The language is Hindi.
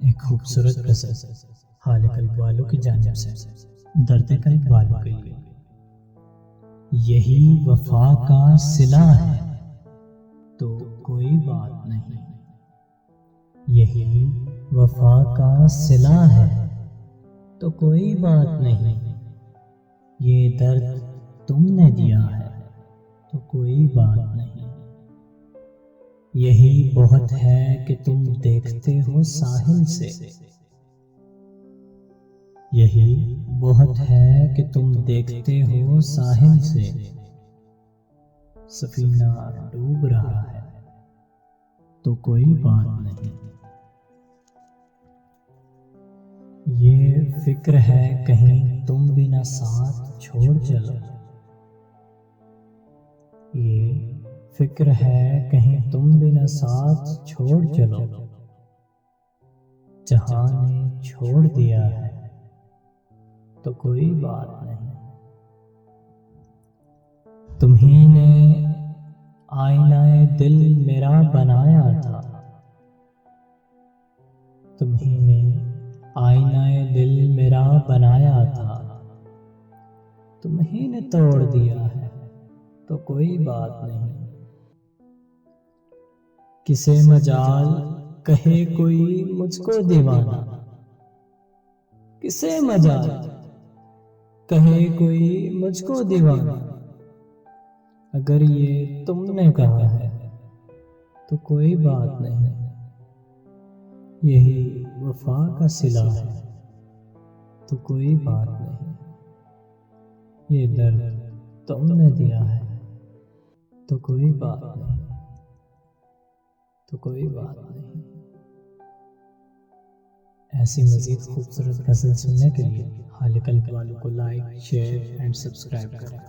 एक खूबसूरत गज़ल हाल कल्ब वालों की जानिब से दर्द कल्ब वालों के लिए। यही वफा का सिला है तो कोई बात नहीं, यही वफा का सिला है तो कोई बात नहीं। ये दर्द तुमने दिया है तो कोई बात नहीं। यही बहुत है कि तुम देखते हो साहिल से, यही बहुत है कि तुम देखते हो साहिल से। सफीना डूब रहा है तो कोई बात नहीं। ये फिक्र है कहीं तुम भी ना साथ छोड़ चलो, ये फिक्र है कहीं तुम भी ना साथ छोड़ चलो। जहां ने छोड़ दिया है तो कोई बात नहीं। तुम्ही ने आईनाए दिल मेरा बनाया था, तुम्ही ने आईनाए दिल मेरा बनाया था। तुम्ही ने तोड़ दिया है तो कोई बात नहीं। किसे मजाल कहे कोई मुझको दीवाना, किसे मजाल कहे कोई मुझको दीवाना। अगर ये तुमने कहा है तो कोई बात नहीं। यही वफा का सिला है तो कोई बात नहीं। ये दर्द तुमने दिया है तो कोई बात नहीं, तो कोई बात नहीं। ऐसी मज़ीद खूबसूरत गज़ल सुनने के लिए हाल कल्ब वालों को लाइक, शेयर एंड सब्सक्राइब करें।